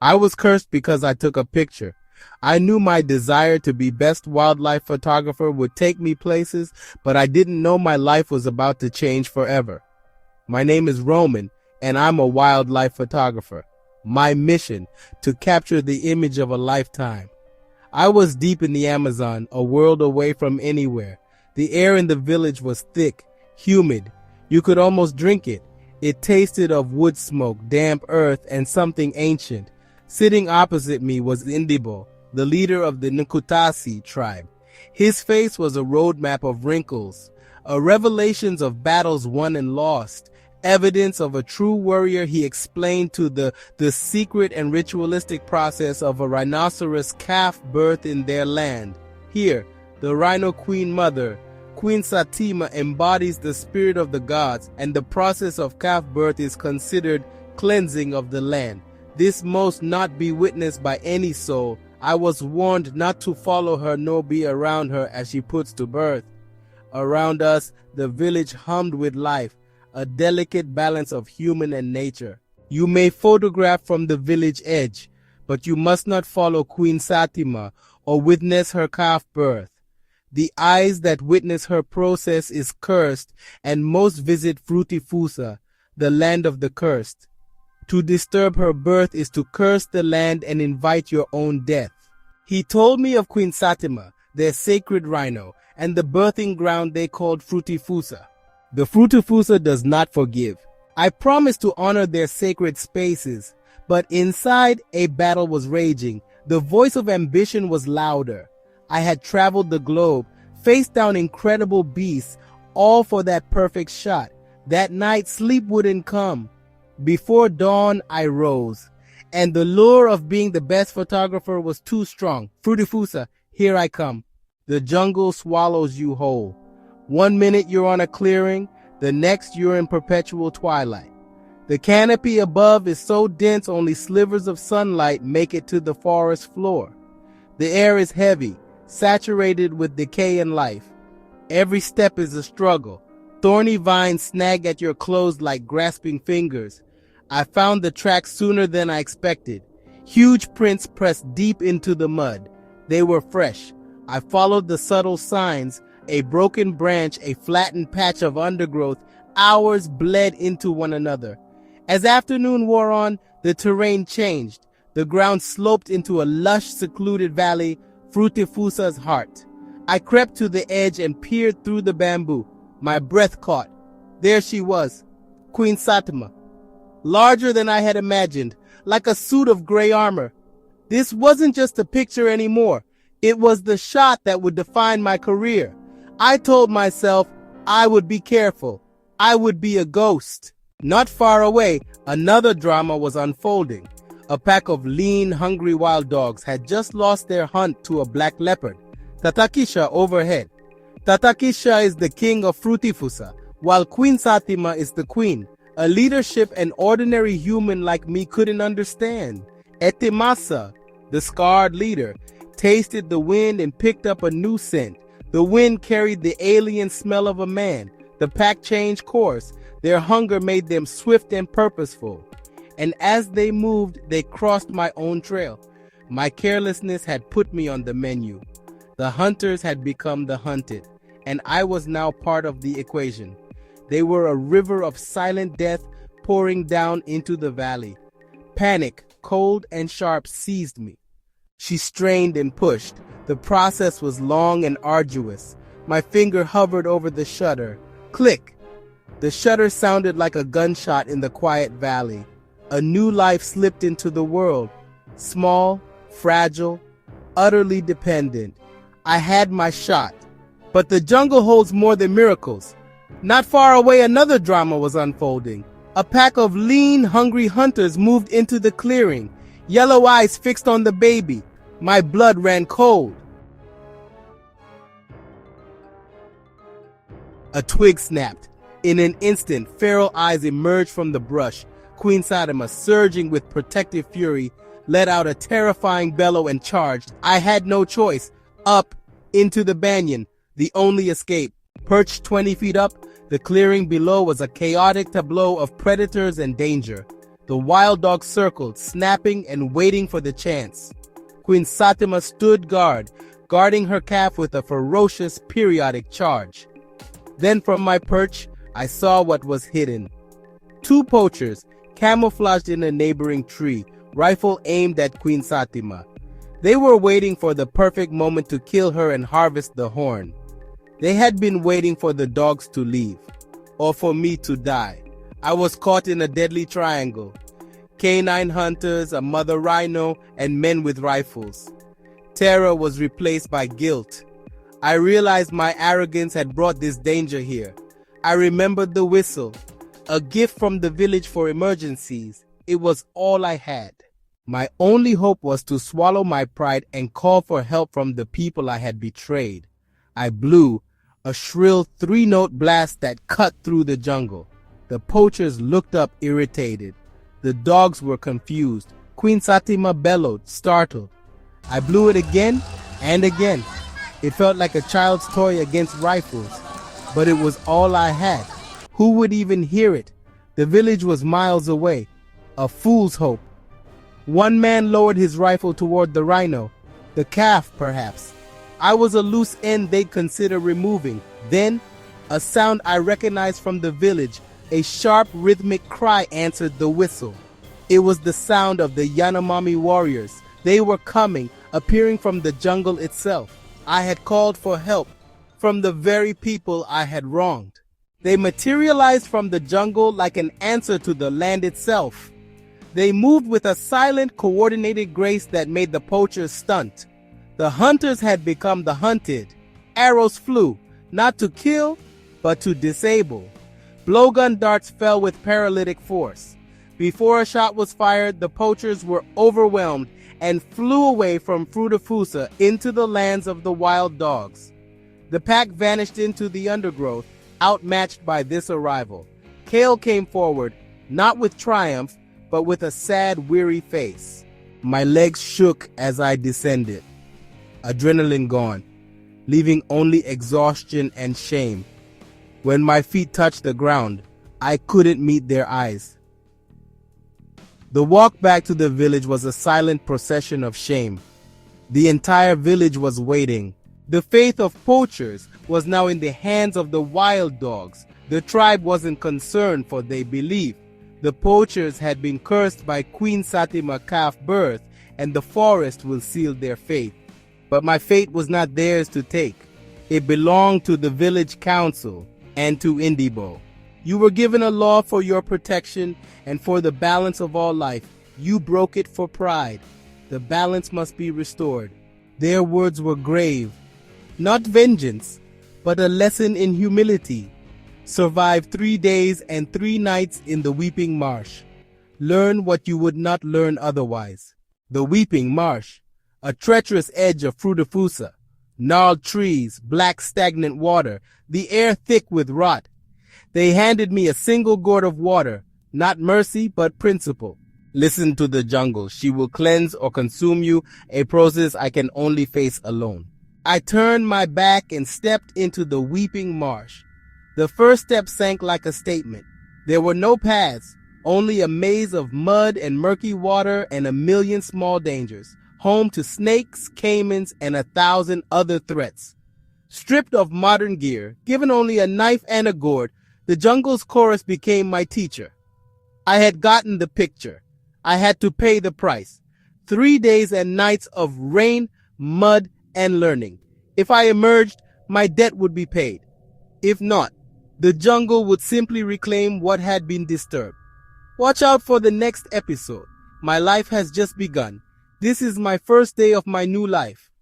I was cursed because I took a picture. I knew my desire to be best wildlife photographer would take me places, but I didn't know my life was about to change forever. My name is Roman, and I'm a wildlife photographer. My mission, to capture the image of a lifetime. I was deep in the Amazon, a world away from anywhere. The air in the village was thick, humid. You could almost drink it. It tasted of wood smoke, damp earth, and something ancient. Sitting opposite me was Indibo, the leader of the Nkutasi tribe. His face was a roadmap of wrinkles, revelations of battles won and lost, evidence of a true warrior. He explained to the secret and ritualistic process of a rhinoceros calf birth in their land. Here, the rhino queen mother, Queen Satima, embodies the spirit of the gods, and the process of calf birth is considered cleansing of the land. This must not be witnessed by any soul. I was warned not to follow her nor be around her as she puts to birth. Around us, the village hummed with life, a delicate balance of human and nature. You may photograph from the village edge, but you must not follow Queen Satima or witness her calf birth. The eyes that witness her process is cursed, and most visit Frutifusa, the land of the cursed. To disturb her birth is to curse the land and invite your own death. He told me of Queen Satima, their sacred rhino, and the birthing ground they called Frutifusa. The Frutifusa does not forgive. I promised to honor their sacred spaces, but inside a battle was raging. The voice of ambition was louder. I had traveled the globe, faced down incredible beasts, all for that perfect shot. That night sleep wouldn't come. Before dawn I rose, and the lure of being the best photographer was too strong. Frutifusa, here I come. The jungle swallows you whole. 1 minute you're on a clearing, the next you're in perpetual twilight. The canopy above is so dense only slivers of sunlight make it to the forest floor. The air is heavy, saturated with decay and life. Every step is a struggle. Thorny vines snag at your clothes like grasping fingers. I found the tracks sooner than I expected. Huge prints pressed deep into the mud. They were fresh. I followed the subtle signs. A broken branch, a flattened patch of undergrowth. Hours bled into one another. As afternoon wore on, the terrain changed. The ground sloped into a lush, secluded valley, Frutifusa's heart. I crept to the edge and peered through the bamboo. My breath caught. There she was, Queen Satima. Larger than I had imagined, like a suit of gray armor. This wasn't just a picture anymore. It was the shot that would define my career. I told myself I would be careful. I would be a ghost. Not far away, another drama was unfolding. A pack of lean, hungry wild dogs had just lost their hunt to a black leopard. Tatakisha overhead. Tatakisha is the king of Frutifusa, while Queen Satima is the queen. A leadership an ordinary human like me couldn't understand. Etimasa, the scarred leader, tasted the wind and picked up a new scent. The wind carried the alien smell of a man. The pack changed course. Their hunger made them swift and purposeful. And as they moved, they crossed my own trail. My carelessness had put me on the menu. The hunters had become the hunted, and I was now part of the equation. They were a river of silent death pouring down into the valley. Panic, cold and sharp, seized me. She strained and pushed. The process was long and arduous. My finger hovered over the shutter. Click! The shutter sounded like a gunshot in the quiet valley. A new life slipped into the world. Small, fragile, utterly dependent. I had my shot. But the jungle holds more than miracles. Not far away, another drama was unfolding. A pack of lean, hungry hunters moved into the clearing. Yellow eyes fixed on the baby. My blood ran cold. A twig snapped. In an instant, feral eyes emerged from the brush. Queen Satima, surging with protective fury, let out a terrifying bellow and charged. I had no choice. Up, into the banyan, the only escape. Perched 20 feet up, the clearing below was a chaotic tableau of predators and danger. The wild dog circled, snapping and waiting for the chance. Queen Satima stood guard, guarding her calf with a ferocious periodic charge. Then from my perch, I saw what was hidden. Two poachers, camouflaged in a neighboring tree, rifle aimed at Queen Satima. They were waiting for the perfect moment to kill her and harvest the horn. They had been waiting for the dogs to leave, or for me to die. I was caught in a deadly triangle. Canine hunters, a mother rhino, and men with rifles. Terror was replaced by guilt. I realized my arrogance had brought this danger here. I remembered the whistle, a gift from the village for emergencies. It was all I had. My only hope was to swallow my pride and call for help from the people I had betrayed. I blew, a shrill three-note blast that cut through the jungle. The poachers looked up irritated. The dogs were confused. Queen Satima bellowed, startled. I blew it again and again. It felt like a child's toy against rifles, but it was all I had. Who would even hear it? The village was miles away. A fool's hope. One man lowered his rifle toward the rhino, the calf perhaps. I was a loose end they'd consider removing. Then, a sound I recognized from the village, a sharp rhythmic cry answered the whistle. It was the sound of the Yanomami warriors. They were coming, appearing from the jungle itself. I had called for help from the very people I had wronged. They materialized from the jungle like an answer to the land itself. They moved with a silent, coordinated grace that made the poachers stunt. The hunters had become the hunted. Arrows flew, not to kill, but to disable. Blowgun darts fell with paralytic force. Before a shot was fired, the poachers were overwhelmed and flew away from Fruitafusa into the lands of the wild dogs. The pack vanished into the undergrowth, outmatched by this arrival. Kale came forward, not with triumph, but with a sad, weary face. My legs shook as I descended. Adrenaline gone, leaving only exhaustion and shame. When my feet touched the ground, I couldn't meet their eyes. The walk back to the village was a silent procession of shame. The entire village was waiting. The faith of poachers was now in the hands of the wild dogs. The tribe wasn't concerned, for they believed the poachers had been cursed by Queen Satima calf birth, and the forest will seal their fate. But my fate was not theirs to take. It belonged to the village council and to Indibo. You were given a law for your protection and for the balance of all life. You broke it for pride. The balance must be restored. Their words were grave. Not vengeance, but a lesson in humility. Survive 3 days and 3 nights in the Weeping Marsh. Learn what you would not learn otherwise. The Weeping Marsh, a treacherous edge of Fruitafusa, gnarled trees, black stagnant water, the air thick with rot. They handed me a single gourd of water, not mercy, but principle. Listen to the jungle. She will cleanse or consume you, a process I can only face alone. I turned my back and stepped into the Weeping Marsh. The first step sank like a statement. There were no paths, only a maze of mud and murky water and a million small dangers, home to snakes, caimans, and 1,000 other threats. Stripped of modern gear, given only a knife and a gourd, the jungle's chorus became my teacher. I had gotten the picture. I had to pay the price. 3 days and nights of rain, mud, and learning. If I emerged, my debt would be paid. If not, the jungle would simply reclaim what had been disturbed. Watch out for the next episode. My life has just begun. This is my first day of my new life.